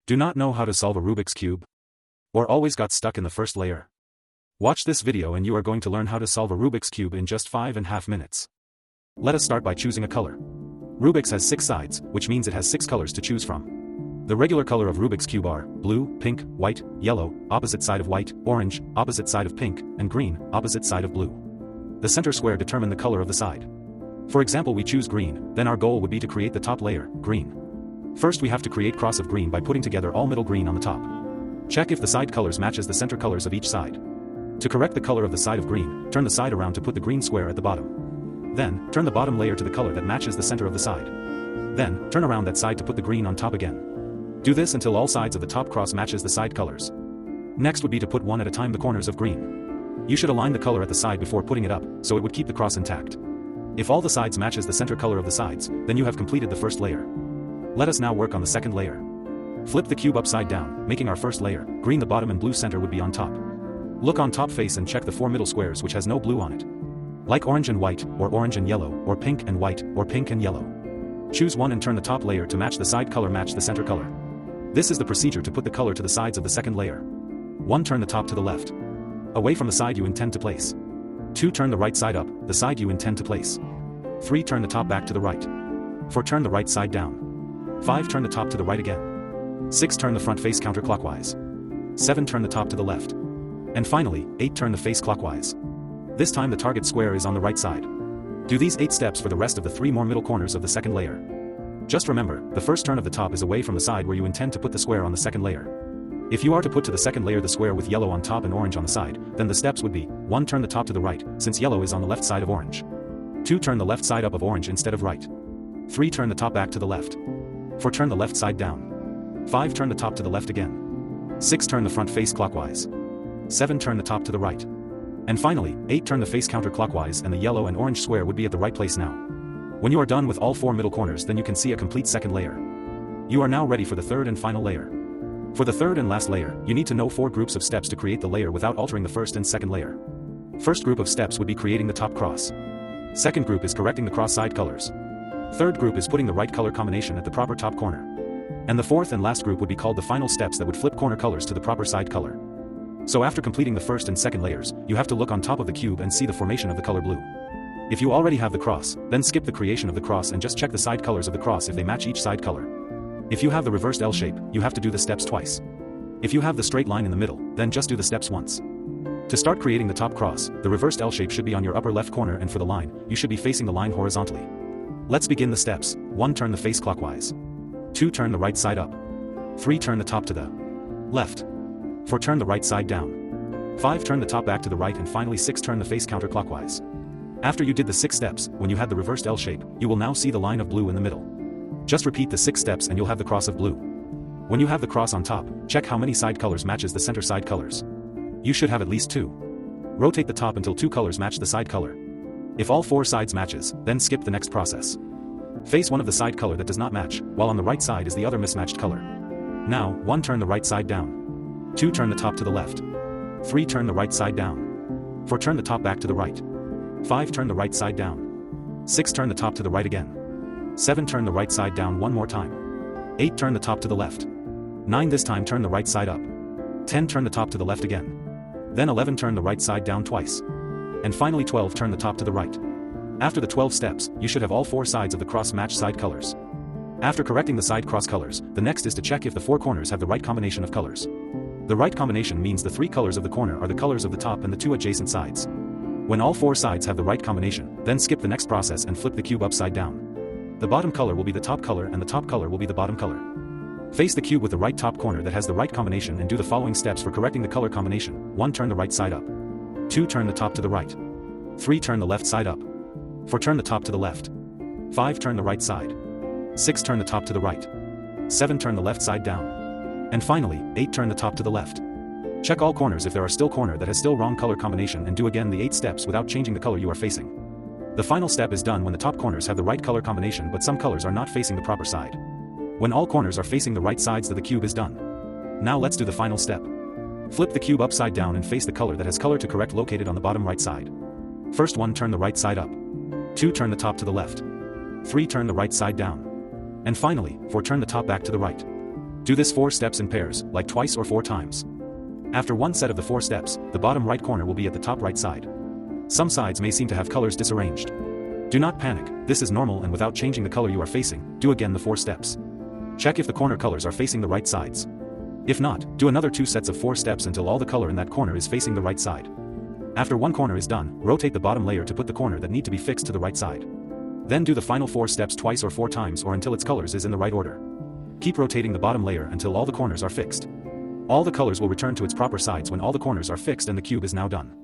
Do not know how to solve a Rubik's Cube? Or always got stuck in the first layer? Watch this video and you are going to learn how to solve a Rubik's Cube in just 5.5 minutes. Let us start by choosing a color. Rubik's has 6 sides, which means it has 6 colors to choose from. The regular color of Rubik's Cube are blue, pink, white, yellow, opposite side of white, orange, opposite side of pink, and green, opposite side of blue. The center square determine the color of the side. For example, we choose green, then our goal would be to create the top layer, green. First we have to create cross of green by putting together all middle green on the top. Check if the side colors matches the center colors of each side. To correct the color of the side of green, turn the side around to put the green square at the bottom. Then, turn the bottom layer to the color that matches the center of the side. Then, turn around that side to put the green on top again. Do this until all sides of the top cross matches the side colors. Next would be to put one at a time the corners of green. You should align the color at the side before putting it up, so it would keep the cross intact. If all the sides matches the center color of the sides, then you have completed the first layer. Let us now work on the second layer. Flip the cube upside down, making our first layer. Green the bottom and blue center would be on top. Look on top face and check the 4 middle squares which has no blue on it. Like orange and white, or orange and yellow, or pink and white, or pink and yellow. Choose one and turn the top layer to match the side color match the center color. This is the procedure to put the color to the sides of the second layer. 1. Turn the top to the left. Away from the side you intend to place. 2. Turn the right side up, the side you intend to place. 3. Turn the top back to the right. 4. Turn the right side down. 5. Turn the top to the right again. 6. Turn the front face counterclockwise. 7. Turn the top to the left. And finally, 8. Turn the face clockwise. This time the target square is on the right side. Do these 8 steps for the rest of the 3 more middle corners of the second layer. Just remember, the first turn of the top is away from the side where you intend to put the square on the second layer. If you are to put to the second layer the square with yellow on top and orange on the side, then the steps would be, 1. Turn the top to the right, since yellow is on the left side of orange. 2. Turn the left side up of orange instead of right. 3. Turn the top back to the left. 4. Turn the left side down. 5. Turn the top to the left again. 6. Turn the front face clockwise. 7. Turn the top to the right. And finally, 8. Turn the face counterclockwise and the yellow and orange square would be at the right place now. When you are done with all 4 middle corners, then you can see a complete second layer. You are now ready for the third and final layer. For the third and last layer, you need to know 4 groups of steps to create the layer without altering the first and second layer. First group of steps would be creating the top cross. Second group is correcting the cross side colors. Third group is putting the right color combination at the proper top corner. And the fourth and last group would be called the final steps that would flip corner colors to the proper side color. So after completing the first and second layers, you have to look on top of the cube and see the formation of the color blue. If you already have the cross, then skip the creation of the cross and just check the side colors of the cross if they match each side color. If you have the reversed L shape, you have to do the steps twice. If you have the straight line in the middle, then just do the steps once. To start creating the top cross, the reversed L shape should be on your upper left corner, and for the line, you should be facing the line horizontally. Let's begin the steps. 1. Turn the face clockwise. 2. Turn the right side up. 3. Turn the top to the left. 4. Turn the right side down. 5. Turn the top back to the right, and finally 6. Turn the face counterclockwise. After you did the 6 steps, when you had the reversed L shape, you will now see the line of blue in the middle. Just repeat the 6 steps and you'll have the cross of blue. When you have the cross on top, check how many side colors matches the center side colors. You should have at least 2. Rotate the top until 2 colors match the side color. If all 4 sides matches, then skip the next process. Face one of the side color that does not match, while on the right side is the other mismatched color. Now, 1. Turn the right side down. 2. Turn the top to the left. 3. Turn the right side down. 4. Turn the top back to the right. 5. Turn the right side down. 6. Turn the top to the right again. 7. Turn the right side down one more time. 8. Turn the top to the left. 9. This time turn the right side up. 10. Turn the top to the left again. Then 11. Turn the right side down twice. And finally 12. Turn the top to the right. After the 12 steps, you should have all 4 sides of the cross match side colors. After correcting the side cross colors, the next is to check if the 4 corners have the right combination of colors. The right combination means the 3 colors of the corner are the colors of the top and the 2 adjacent sides. When all 4 sides have the right combination, then skip the next process and flip the cube upside down. The bottom color will be the top color and the top color will be the bottom color. Face the cube with the right top corner that has the right combination and do the following steps for correcting the color combination. 1. Turn the right side up. 2. Turn the top to the right. 3. Turn the left side up. 4. Turn the top to the left. 5. Turn the right side. 6. Turn the top to the right. 7. Turn the left side down. And finally, 8. Turn the top to the left. Check all corners if there are still corner that has still wrong color combination and do again the 8 steps without changing the color you are facing. The final step is done when the top corners have the right color combination but some colors are not facing the proper side. When all corners are facing the right sides, the cube is done. Now let's do the final step. Flip the cube upside down and face the color that has color to correct located on the bottom right side. First 1. Turn the right side up. 2. Turn the top to the left. 3. Turn the right side down. And finally, 4. Turn the top back to the right. Do this 4 steps in pairs, like twice or 4 times. After one set of the 4 steps, the bottom right corner will be at the top right side. Some sides may seem to have colors disarranged. Do not panic, this is normal, and without changing the color you are facing, do again the 4 steps. Check if the corner colors are facing the right sides. If not, do another 2 sets of 4 steps until all the color in that corner is facing the right side. After one corner is done, rotate the bottom layer to put the corner that need to be fixed to the right side. Then do the final 4 steps twice or 4 times or until its colors is in the right order. Keep rotating the bottom layer until all the corners are fixed. All the colors will return to its proper sides when all the corners are fixed and the cube is now done.